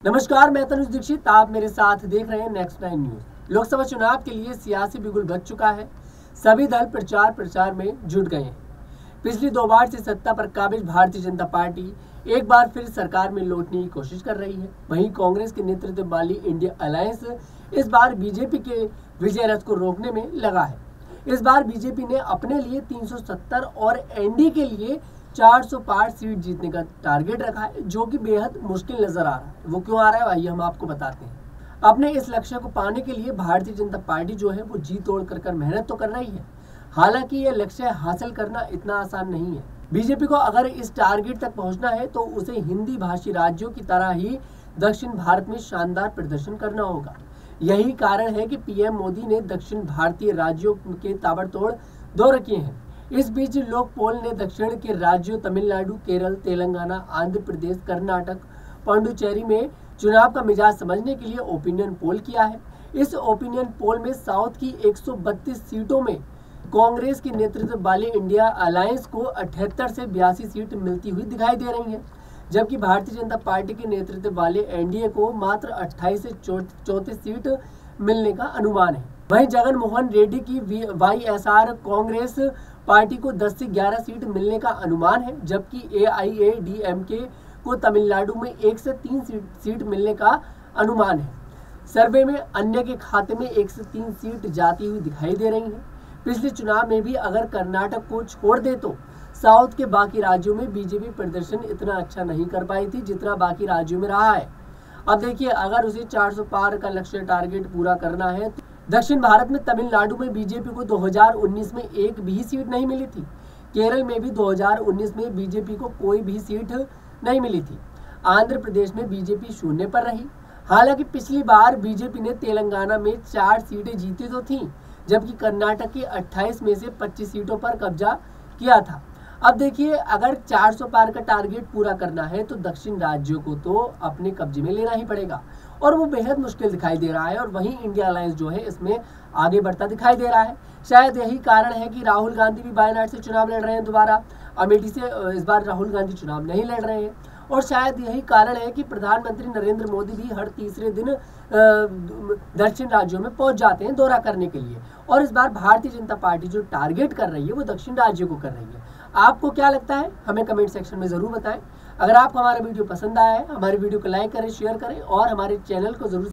नमस्कार, मैं तनुज दीक्षित। आप मेरे साथ देख रहे हैं नेक्स्ट 9 न्यूज। लोकसभा चुनाव के लिए सियासी बिगुल बज चुका है। सभी दल प्रचार में जुट गए हैं। पिछली 2 बार से सत्ता पर काबिज भारतीय जनता पार्टी एक बार फिर सरकार में लौटने की कोशिश कर रही है। वहीं कांग्रेस के नेतृत्व वाली इंडिया अलायंस इस बार बीजेपी के विजय रथ को रोकने में लगा है। इस बार बीजेपी ने अपने लिए 370 और एनडीए के लिए 400 पार सीट जीतने का टारगेट रखा है, जो कि बेहद मुश्किल नजर आ रहा है। वो क्यों आ रहा है, आइए हम आपको बताते हैं। अपने इस लक्ष्य को पाने के लिए भारतीय जनता पार्टी जो है वो जी तोड़ कर मेहनत तो कर रही है। हालांकि यह लक्ष्य हासिल करना इतना आसान नहीं है। बीजेपी को अगर इस टारगेट तक पहुंचना है तो उसे हिंदी भाषी राज्यों की तरह ही दक्षिण भारत में शानदार प्रदर्शन करना होगा। यही कारण है कि पीएम मोदी ने दक्षिण भारतीय राज्यों के ताबड़तोड़ दौरे किए हैं। इस बीच लोक पोल ने दक्षिण के राज्यों तमिलनाडु, केरल, तेलंगाना, आंध्र प्रदेश, कर्नाटक, पांडुचेरी में चुनाव का मिजाज समझने के लिए ओपिनियन पोल किया है। इस ओपिनियन पोल में साउथ की 132 सीटों में कांग्रेस के नेतृत्व वाली इंडिया अलायंस को 78 से 82 सीट मिलती हुई दिखाई दे रही है, जबकि भारतीय जनता पार्टी के नेतृत्व वाले एनडीए को मात्र 28 से 34 सीट मिलने का अनुमान है। वहीं जगन मोहन रेड्डी की वाईएसआर कांग्रेस पार्टी को 10 से 11 सीट मिलने का अनुमान है, जबकि एआईएडीएमके को तमिलनाडु में 1 से 3 सीट मिलने का अनुमान है। सर्वे में अन्य के खाते में 1 से 3 सीट जाती हुई दिखाई दे रही है। पिछले चुनाव में भी अगर कर्नाटक को छोड़ दे तो साउथ के बाकी राज्यों में बीजेपी प्रदर्शन इतना अच्छा नहीं कर पाई थी जितना बाकी राज्यों में रहा है। अब देखिए, अगर उसे 400 पार का लक्ष्य टारगेट पूरा करना है तो दक्षिण भारत में तमिलनाडु में बीजेपी को 2019 में एक भी सीट नहीं मिली थी। केरल में भी 2019 में बीजेपी को कोई भी सीट नहीं मिली थी। आंध्र प्रदेश में बीजेपी शून्य पर रही। हालांकि पिछली बार बीजेपी ने तेलंगाना में 4 सीटें जीती तो थीं, जबकि कर्नाटक की 28 में से 25 सीटों पर कब्जा किया था। अब देखिए, अगर 400 पार का टारगेट पूरा करना है तो दक्षिण राज्यों को तो अपने कब्जे में लेना ही पड़ेगा, और वो बेहद मुश्किल दिखाई दे रहा है। और वहीं इंडिया अलायंस जो है इसमें आगे बढ़ता दिखाई दे रहा है। शायद यही कारण है कि राहुल गांधी भी वायनाड से चुनाव लड़ रहे हैं दोबारा। अमेठी से इस बार राहुल गांधी चुनाव नहीं लड़ रहे हैं। और शायद यही कारण है कि प्रधानमंत्री नरेंद्र मोदी भी हर तीसरे दिन दक्षिण राज्यों में पहुंच जाते हैं दौरा करने के लिए। और इस बार भारतीय जनता पार्टी जो टारगेट कर रही है वो दक्षिण राज्यों को कर रही है। आपको क्या लगता है, हमें कमेंट सेक्शन में जरूर बताएं। अगर आपको हमारा वीडियो पसंद आया है, हमारे वीडियो को लाइक करें, शेयर करें और हमारे चैनल को जरूर